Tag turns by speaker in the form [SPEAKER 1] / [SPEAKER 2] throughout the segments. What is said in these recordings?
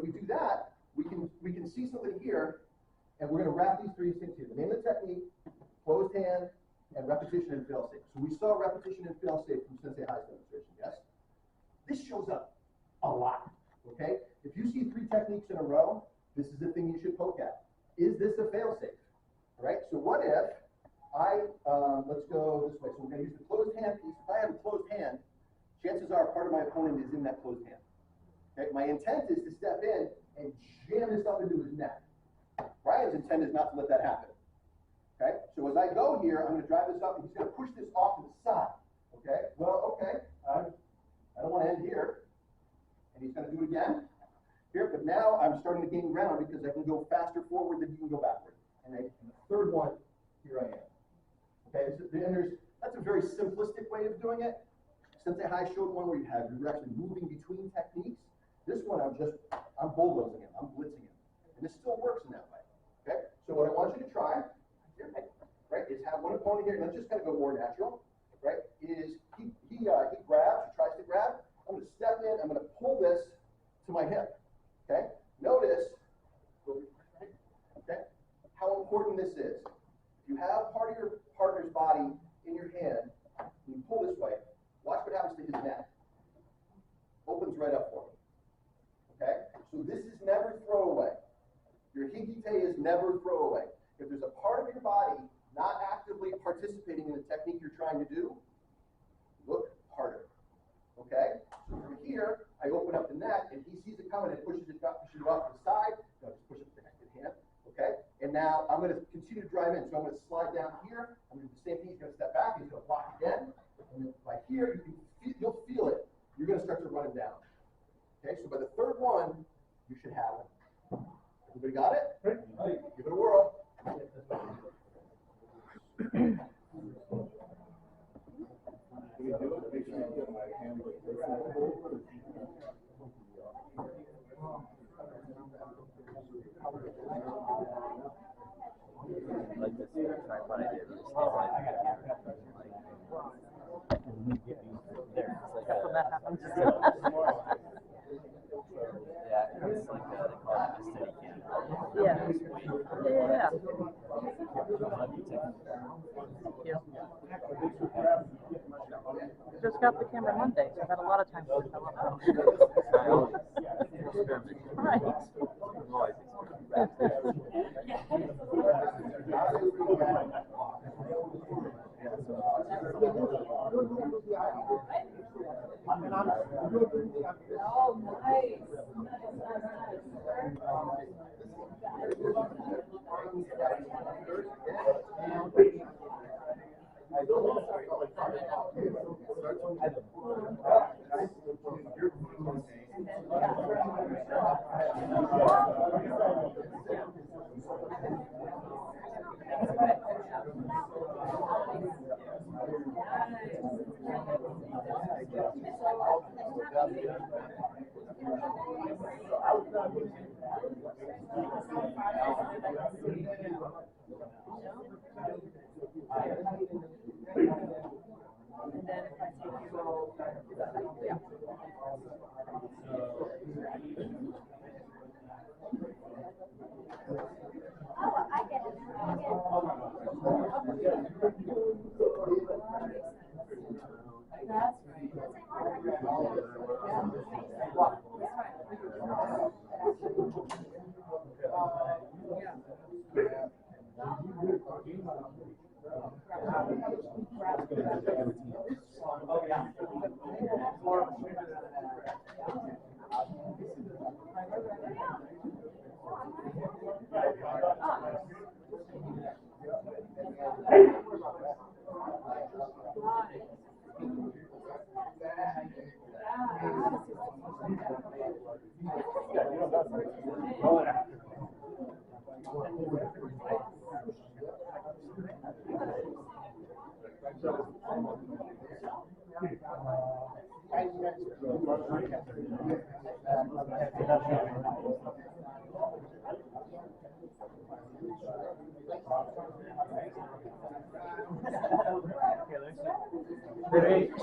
[SPEAKER 1] if we do that, we can see something here, and we're going to wrap these three things here. The name of the technique, closed hand, and repetition and fail-safe. So we saw repetition and fail-safe from Sensei High's demonstration, yes? This shows up a lot, okay? If you see three techniques in a row, this is the thing you should poke at. Is this a fail-safe? All right, so what if let's go this way. So we're going to use the closed hand piece. If I have a closed hand, chances are part of my opponent is in that closed hand. Okay, my intent is to step in and jam this up into his neck. Ryan's intent is not to let that happen. Okay, so as I go here, I'm going to drive this up, and he's going to push this off to the side. Okay, well, okay, I don't want to end here. And he's going to do it again here, but now I'm starting to gain ground because I can go faster forward than you can go backward. And the third one, here I am. Okay, that's a very simplistic way of doing it. Sensei High showed one where you're actually moving between techniques. This one, I'm bulldozing him, I'm blitzing him. And this still works in that way. Okay, so what I want you to try, right, is have one opponent here, and let's just kind of go more natural, right, is he grabs, he tries to grab. I'm going to step in, I'm going to pull this to my hip. Okay, notice, okay, how important this is. If you have part of your partner's body in your hand, and you pull this way, watch what happens to his neck. Opens right up for him. Okay? So this is never throwaway. Your higite is never throwaway. If there's a part of your body not actively participating in the technique you're trying to do, look harder. Okay? So from here, I open up the neck, and he sees it coming and pushes it off to the side. No, just push it with the connected hand. Okay? And now I'm going to continue to drive in. So I'm going to slide down here. I'm going to do the same thing. He's going to step back. He's going to block again. And then right here, you'll feel it. You're going to start to run him down. Okay? So by the third one, you should have him. Everybody got it? Right. Give it a whirl.
[SPEAKER 2] Like this tripod I did, just there. It's like when that happens. Yeah, it's like they call it a steady cam.
[SPEAKER 3] Yeah. Yeah. Just got the camera Monday, so I've had a lot of time to come up. Right.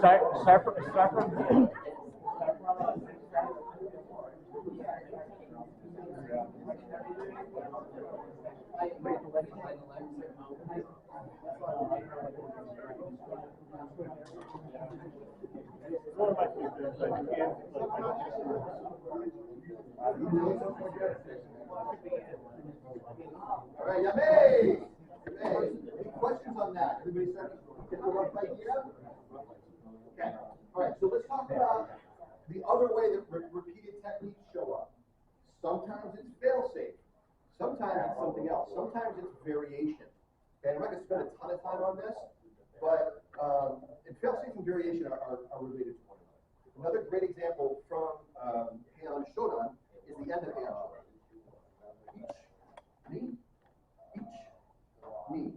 [SPEAKER 3] Start from
[SPEAKER 4] One of my favorites, but you can't,
[SPEAKER 1] All right, Yamay! Any questions on that? Everybody start to get the rough idea? Okay. All right, so let's talk about the other way that repeated techniques show up. Sometimes it's fail-safe. Sometimes it's something else. Sometimes it's variation. Okay, I'm not going to spend a ton of time on this, but and fail-safe and variation are related to one another. Another great example from Heian Shodan is the end of Heian Shodan. Each, knee.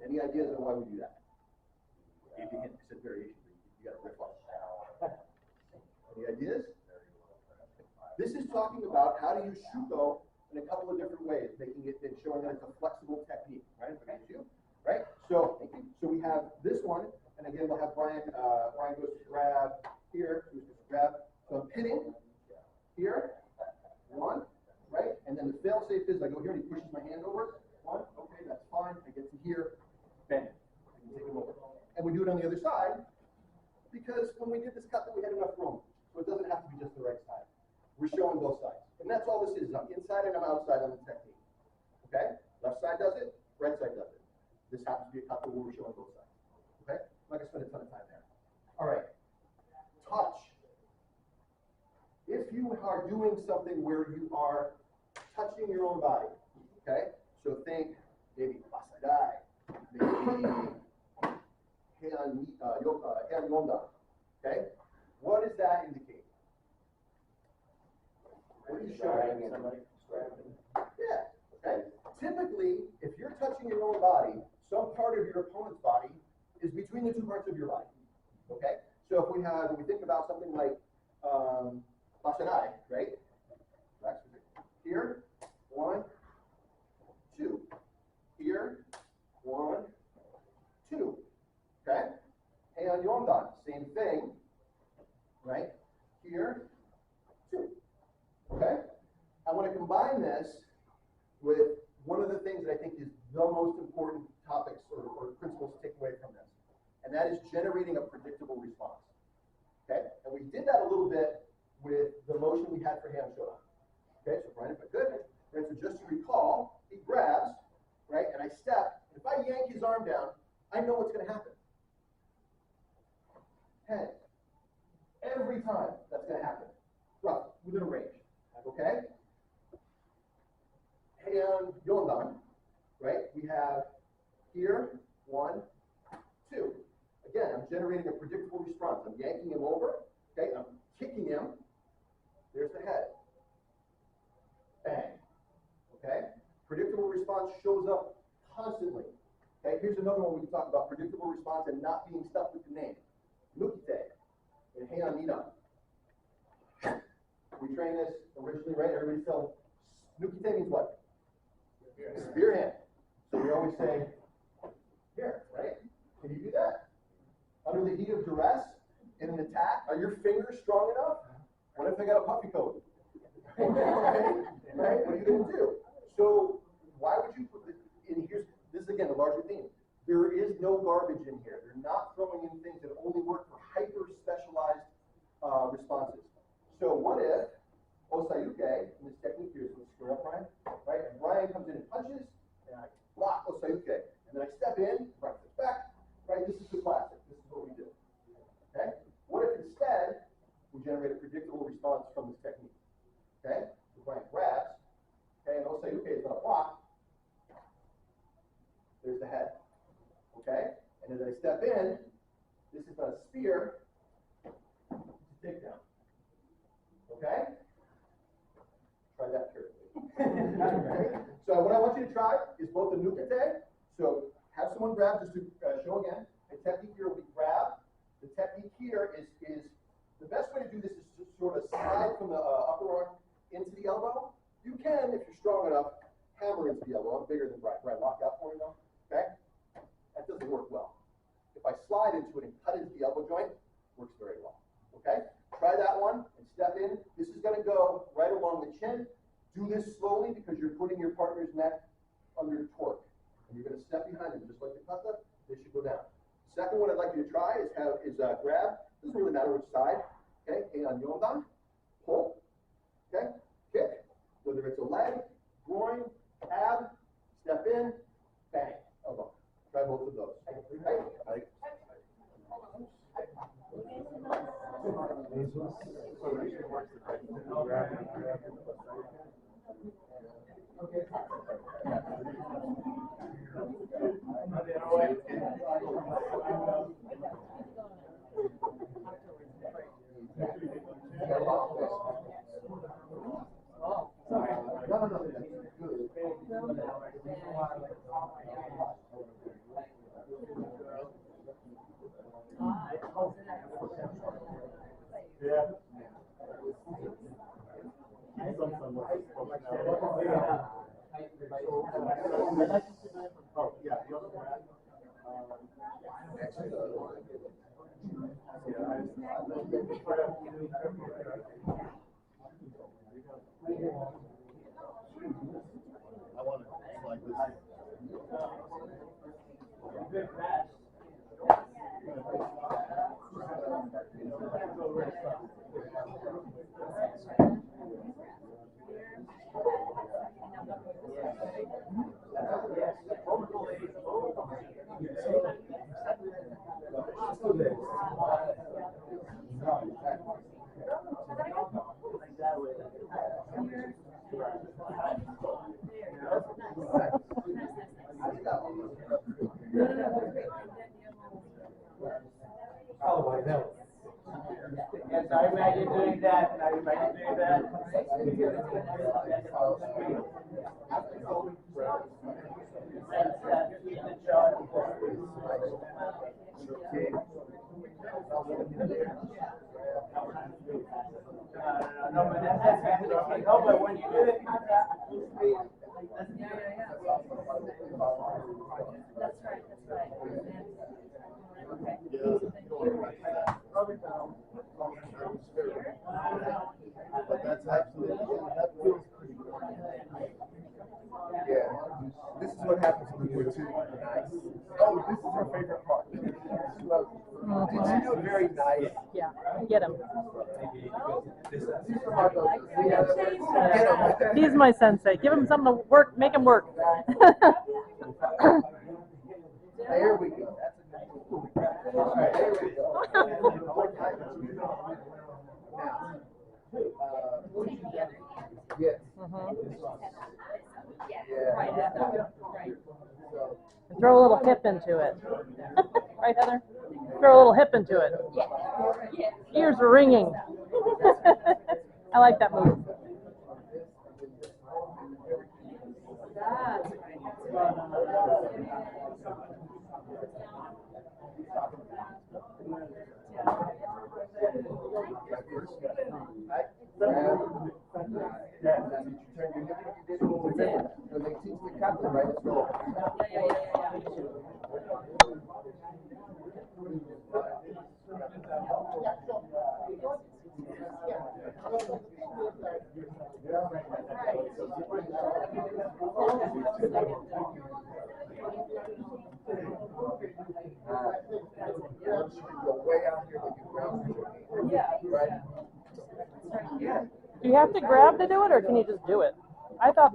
[SPEAKER 1] Any ideas on why we do that? Gave you a hint, I said variation, you got to riff off. Any ideas? This is talking about how to use shuko in a couple of different ways, making it and showing that it's a flexible technique, right? Right? So we have this one, and again we'll have Brian. Brian goes to grab here. Goes to grab. So I'm pinning here. One, right? And then the fail-safe is I go here and he pushes my hand over. One, okay, that's fine. I get to here, bang. I can take him over. And we do it on the other side because when we did this cut, we had enough room, so it doesn't have to be just the right side. We're showing both sides, and that's all this is. I'm inside and I'm outside on the technique. Okay, left side does it, right side does it. This happens to be a cut where we're showing both sides. Okay, I'm not gonna spend a ton of time there. All right, touch. If you are doing something where you are touching your own body, okay, so think maybe basadai, maybe Heian Yondan, okay, what does that indicate? What are you showing? Yeah, okay. Typically, if you're touching your own body, some part of your opponent's body is between the two parts of your body. Okay? So if we think about something like basanai, right? Here, 1, 2. Here, 1, 2. Okay? Heian Yondan, same thing, right? Here, 2. Okay? I want to combine this with one of the things that I think is the most important topics or principles to take away from this, and that is generating a predictable response. Okay? And we did that a little bit with the motion we had for Heian Shodan. Okay, so Brian, if I could, right, so just to recall, he grabs, right, and I step. If I yank his arm down, I know what's going to happen. Head. Every time that's going to happen. Rough, within a range. Okay? Heian Yondan, right? We have here, 1, 2. Again, I'm generating a predictable response. I'm yanking him over. Okay, I'm kicking him. There's the head. Bang. Okay? Predictable response shows up constantly. Okay, here's another one we can talk about predictable response and not being stuck with the name. Nukite in Heian Nidan. We trained this originally, right? Everybody tell Nukite means what? Spear hand. So we always say, here, right? Can you do that? Under the heat of duress, in an attack, are your fingers strong enough? What if they got a puffy coat? Right? What are you going to do? So why would you put this in here? This is again a larger theme. There is no garbage in here. They're not throwing in things that only work for hyper-specialized responses. So what if Osayuke, in this technique here, so square up Brian, right? And Brian comes in and punches, and I block Osayuke. And then I step in, right foot back, right? This is the classic. This is what we do. Okay? What if instead we generate a predictable response from this technique? Okay? So Brian grabs, okay, and Osayuke is going to block. There's the head. Okay? And as I step in, this is not a spear, it's a takedown. Okay? Try that carefully. Okay? So what I want you to try is both the nukite. So have someone grab, just to show again. The technique here will be grab. The technique here is the best way to do this is to sort of slide from the upper arm into the elbow. You can, if you're strong enough, hammer into the elbow. I'm bigger than Brian. Brian, lock out for me though. Okay? That doesn't work well. If I slide into it and cut into the elbow joint, works very well. Okay? Try that one and step in. This is going to go right along the chin. Do this slowly because you're putting your partner's neck under torque. And you're gonna step behind them, just like the kata, they should go down. Second one I'd like you to try is grab, doesn't really matter which side, okay? And yondan, pull, okay? Kick, whether it's a leg, groin, ab, step in, bang, elbow. Try both of those. Right?
[SPEAKER 4] I want it like this.
[SPEAKER 5] Oh, I know. Yes, I imagine doing that. I imagine doing that. No, but that's no, but when you do it,
[SPEAKER 4] But that's absolutely, that feels pretty good. Yeah, this is what happens when we're too nice. Oh, this is her favorite part. Did you do it very nice?
[SPEAKER 3] Yeah, get him.
[SPEAKER 4] Get him.
[SPEAKER 3] He's my sensei. Give him something to work, make him work.
[SPEAKER 4] There we go. There we go. Yes. Yeah.
[SPEAKER 3] And throw a little hip into it. Right, Heather? Throw a little hip into it. Ears are ringing. I like that move.
[SPEAKER 4] They teach the Kata, right?
[SPEAKER 3] Do you have to grab to do it, or can you just do it? I thought